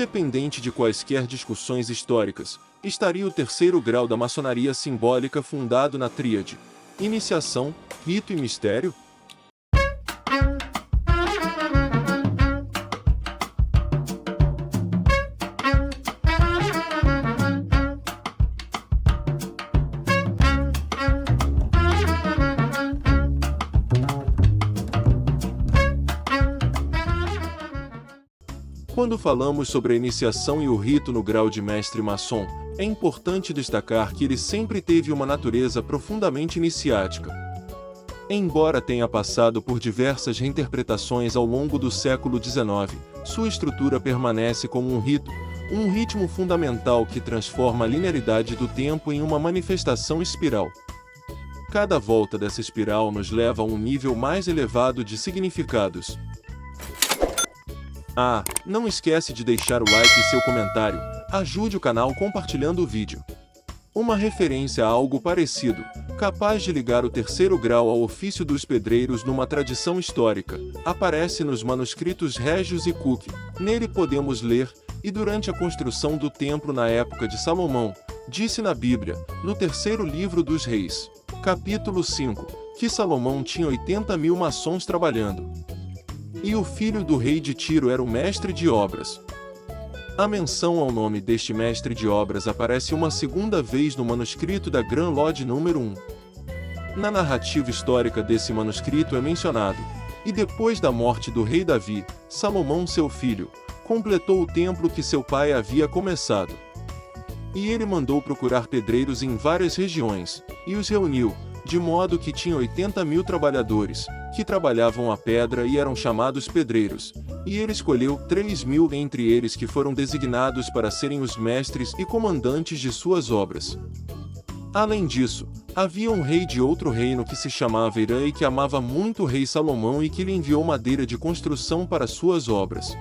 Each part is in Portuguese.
Independente de quaisquer discussões históricas, estaria o terceiro grau da maçonaria simbólica fundado na tríade: iniciação, rito e mistério? Quando falamos sobre a iniciação e o rito no grau de mestre maçom, é importante destacar que ele sempre teve uma natureza profundamente iniciática. Embora tenha passado por diversas reinterpretações ao longo do século XIX, sua estrutura permanece como um rito, um ritmo fundamental que transforma a linearidade do tempo em uma manifestação espiral. Cada volta dessa espiral nos leva a um nível mais elevado de significados. Não esquece de deixar o like e seu comentário, ajude o canal compartilhando o vídeo. Uma referência a algo parecido, capaz de ligar o terceiro grau ao ofício dos pedreiros numa tradição histórica, aparece nos manuscritos Régios e Cook. Nele podemos ler: "E durante a construção do templo na época de Salomão, disse na Bíblia, no terceiro livro dos Reis, capítulo 5, que Salomão tinha 80.000 maçons trabalhando. E o filho do rei de Tiro era o mestre de obras." A menção ao nome deste mestre de obras aparece uma segunda vez no manuscrito da Grand Lodge número 1. Na narrativa histórica desse manuscrito é mencionado: "E depois da morte do rei Davi, Salomão seu filho, completou o templo que seu pai havia começado. E ele mandou procurar pedreiros em várias regiões, e os reuniu, de modo que tinha 80.000 trabalhadores, que trabalhavam a pedra e eram chamados pedreiros, e ele escolheu 3.000 entre eles que foram designados para serem os mestres e comandantes de suas obras. Além disso, havia um rei de outro reino que se chamava Irã e que amava muito o rei Salomão e que lhe enviou madeira de construção para suas obras.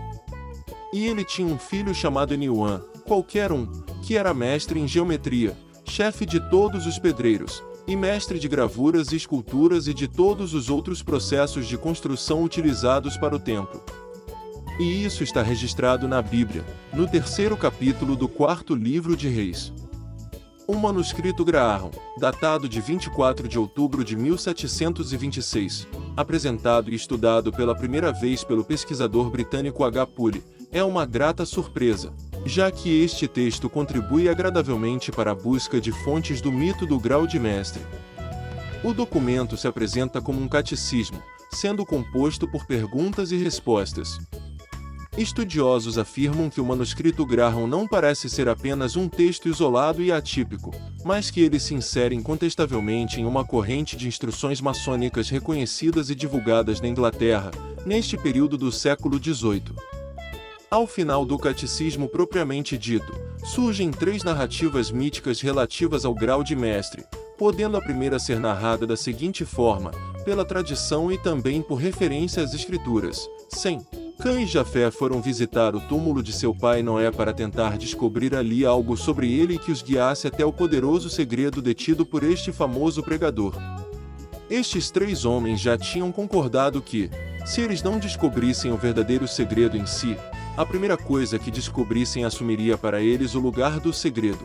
E ele tinha um filho chamado Eniuã, qualquer um, que era mestre em geometria, chefe de todos os pedreiros, e mestre de gravuras e esculturas e de todos os outros processos de construção utilizados para o templo." E isso está registrado na Bíblia, no terceiro capítulo do quarto livro de Reis. Um manuscrito Graham, datado de 24 de outubro de 1726, apresentado e estudado pela primeira vez pelo pesquisador britânico H. Pulley, é uma grata surpresa, já que este texto contribui agradavelmente para a busca de fontes do mito do grau de mestre. O documento se apresenta como um catecismo, sendo composto por perguntas e respostas. Estudiosos afirmam que o manuscrito Graham não parece ser apenas um texto isolado e atípico, mas que ele se insere incontestavelmente em uma corrente de instruções maçônicas reconhecidas e divulgadas na Inglaterra, neste período do século XVIII. Ao final do catecismo propriamente dito, surgem 3 narrativas míticas relativas ao grau de mestre, podendo a primeira ser narrada da seguinte forma, pela tradição e também por referência às escrituras: Sem, Cã e Jafé foram visitar o túmulo de seu pai Noé para tentar descobrir ali algo sobre ele e que os guiasse até o poderoso segredo detido por este famoso pregador. Estes 3 homens já tinham concordado que, se eles não descobrissem o verdadeiro segredo em si, a primeira coisa que descobrissem assumiria para eles o lugar do segredo.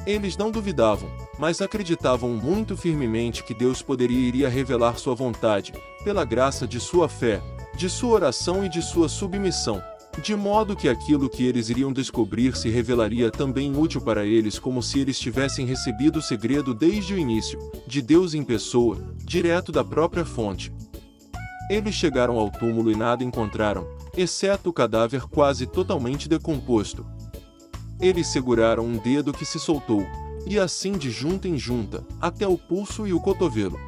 Eles não duvidavam, mas acreditavam muito firmemente que Deus poderia e iria revelar sua vontade, pela graça de sua fé, de sua oração e de sua submissão, de modo que aquilo que eles iriam descobrir se revelaria também útil para eles, como se eles tivessem recebido o segredo desde o início, de Deus em pessoa, direto da própria fonte. Eles chegaram ao túmulo e nada encontraram, exceto o cadáver quase totalmente decomposto. Eles seguraram um dedo que se soltou, e assim de junta em junta, até o pulso e o cotovelo.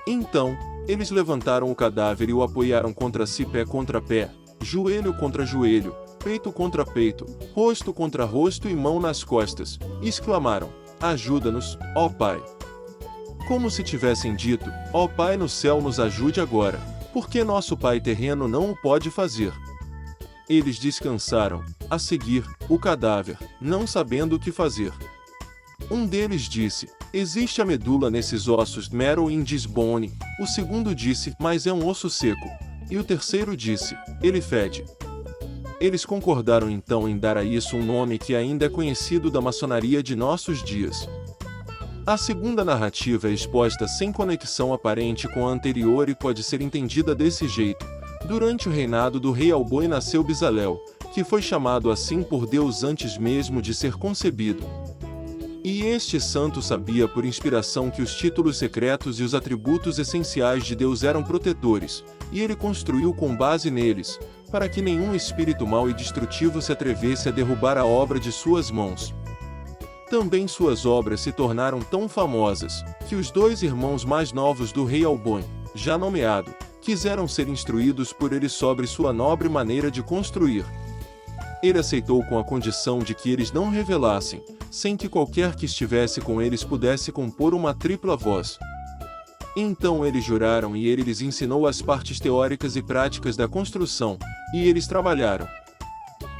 Então, eles levantaram o cadáver e o apoiaram contra si, pé contra pé, joelho contra joelho, peito contra peito, rosto contra rosto e mão nas costas, e exclamaram: "Ajuda-nos, ó Pai!" Como se tivessem dito: "Ó Pai no céu, nos ajude agora, porque nosso pai terreno não o pode fazer." Eles descansaram, a seguir, o cadáver, não sabendo o que fazer. Um deles disse: "Existe a medula nesses ossos, marrow in this bone." O segundo disse: "Mas é um osso seco." E o terceiro disse: "Ele fede." Eles concordaram então em dar a isso um nome que ainda é conhecido da maçonaria de nossos dias. A segunda narrativa é exposta sem conexão aparente com a anterior e pode ser entendida desse jeito. Durante o reinado do rei Alboin nasceu Bezalel, que foi chamado assim por Deus antes mesmo de ser concebido. E este santo sabia por inspiração que os títulos secretos e os atributos essenciais de Deus eram protetores, e ele construiu com base neles, para que nenhum espírito mau e destrutivo se atrevesse a derrubar a obra de suas mãos. Também suas obras se tornaram tão famosas, que os dois irmãos mais novos do rei Alboin, já nomeado, quiseram ser instruídos por ele sobre sua nobre maneira de construir. Ele aceitou com a condição de que eles não revelassem, sem que qualquer que estivesse com eles pudesse compor uma tripla voz. Então eles juraram e ele lhes ensinou as partes teóricas e práticas da construção, e eles trabalharam.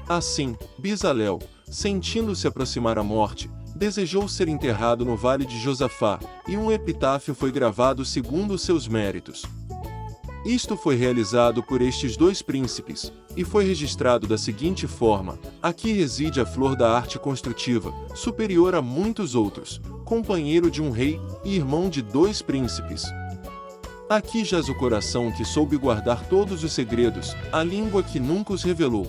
Assim, Bezalel, sentindo-se aproximar a morte, desejou ser enterrado no vale de Josafá, e um epitáfio foi gravado segundo seus méritos. Isto foi realizado por estes dois príncipes, e foi registrado da seguinte forma: aqui reside a flor da arte construtiva, superior a muitos outros, companheiro de um rei, e irmão de dois príncipes. Aqui jaz o coração que soube guardar todos os segredos, a língua que nunca os revelou.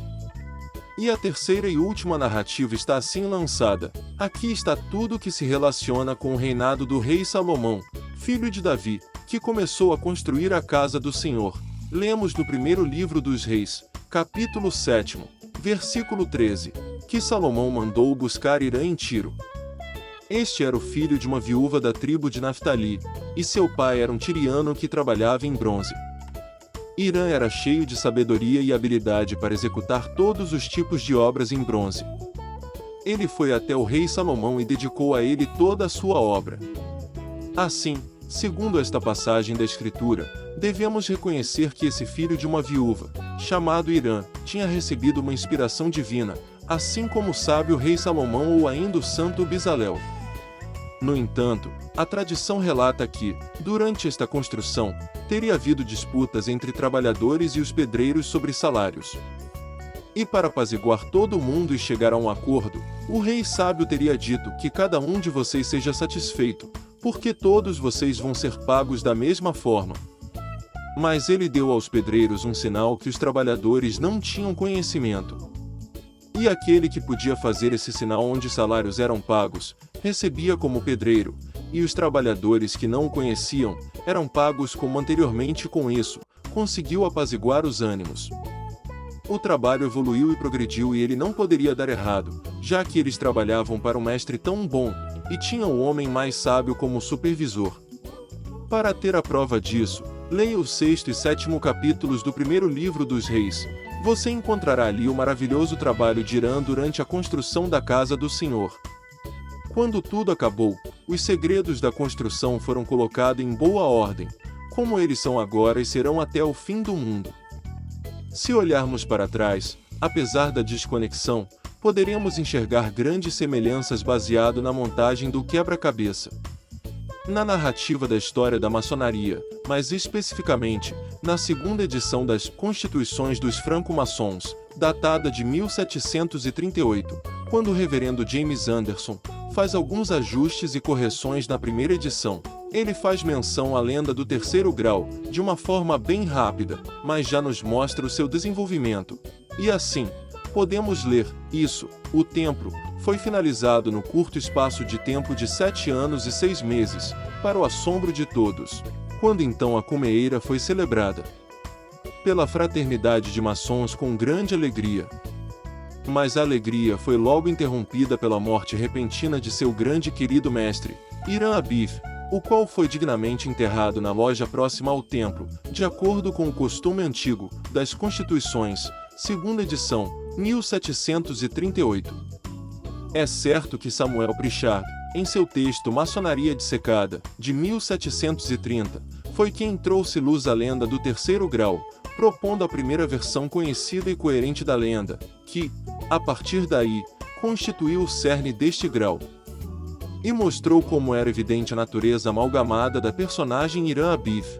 E a terceira e última narrativa está assim lançada: aqui está tudo que se relaciona com o reinado do rei Salomão, filho de Davi, que começou a construir a casa do Senhor. Lemos no primeiro livro dos Reis, capítulo 7, versículo 13, que Salomão mandou buscar Irã em Tiro. Este era o filho de uma viúva da tribo de Naftali, e seu pai era um tiriano que trabalhava em bronze. Irã era cheio de sabedoria e habilidade para executar todos os tipos de obras em bronze. Ele foi até o rei Salomão e dedicou a ele toda a sua obra. Assim, segundo esta passagem da Escritura, devemos reconhecer que esse filho de uma viúva, chamado Irã, tinha recebido uma inspiração divina, assim como o sábio rei Salomão ou ainda o santo Bezalel. No entanto, a tradição relata que, durante esta construção, teria havido disputas entre trabalhadores e os pedreiros sobre salários. E para apaziguar todo mundo e chegar a um acordo, o rei sábio teria dito que cada um de vocês seja satisfeito, porque todos vocês vão ser pagos da mesma forma. Mas ele deu aos pedreiros um sinal que os trabalhadores não tinham conhecimento. E aquele que podia fazer esse sinal onde salários eram pagos, recebia como pedreiro, e os trabalhadores que não o conheciam, eram pagos como anteriormente. Com isso, conseguiu apaziguar os ânimos. O trabalho evoluiu e progrediu e ele não poderia dar errado, já que eles trabalhavam para um mestre tão bom, e tinham o homem mais sábio como supervisor. Para ter a prova disso, leia os 6º e 7º capítulos do primeiro livro dos Reis. Você encontrará ali o maravilhoso trabalho de Irã durante a construção da casa do Senhor. Quando tudo acabou, os segredos da construção foram colocados em boa ordem, como eles são agora e serão até o fim do mundo. Se olharmos para trás, apesar da desconexão, poderemos enxergar grandes semelhanças baseado na montagem do quebra-cabeça. Na narrativa da história da maçonaria, mais especificamente, na segunda edição das Constituições dos Franco-Maçons, datada de 1738, quando o reverendo James Anderson faz alguns ajustes e correções na primeira edição, ele faz menção à lenda do terceiro grau, de uma forma bem rápida, mas já nos mostra o seu desenvolvimento. E assim, podemos ler, isso, o templo, foi finalizado no curto espaço de tempo de 7 anos e 6 meses, para o assombro de todos, quando então a cumeeira foi celebrada pela fraternidade de maçons com grande alegria. Mas a alegria foi logo interrompida pela morte repentina de seu grande e querido mestre, Irã Abif, o qual foi dignamente enterrado na loja próxima ao templo, de acordo com o costume antigo, das Constituições, segunda edição, 1738. É certo que Samuel Pritchard, em seu texto Maçonaria Dissecada, de 1730, foi quem trouxe luz à lenda do terceiro grau, propondo a primeira versão conhecida e coerente da lenda, que, a partir daí, constituiu o cerne deste grau. E mostrou como era evidente a natureza amalgamada da personagem Irã Abif.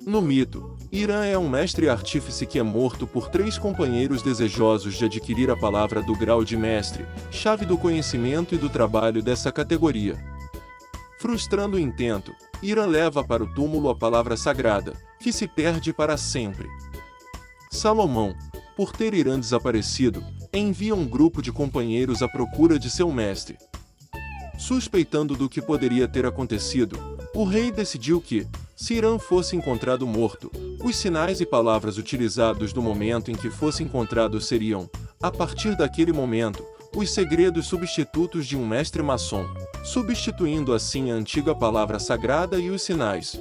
No mito, Irã é um mestre artífice que é morto por 3 companheiros desejosos de adquirir a palavra do grau de mestre, chave do conhecimento e do trabalho dessa categoria. Frustrando o intento, Irã leva para o túmulo a palavra sagrada, que se perde para sempre. Salomão, por ter Irã desaparecido, envia um grupo de companheiros à procura de seu mestre. Suspeitando do que poderia ter acontecido, o rei decidiu que, se Irã fosse encontrado morto, os sinais e palavras utilizados no momento em que fosse encontrado seriam, a partir daquele momento, os segredos substitutos de um mestre maçom, substituindo assim a antiga palavra sagrada e os sinais.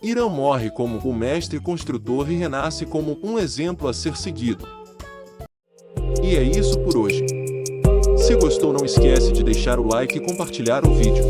Irã morre como o mestre construtor e renasce como um exemplo a ser seguido. E é isso por hoje. Se gostou, não esquece de deixar o like e compartilhar o vídeo.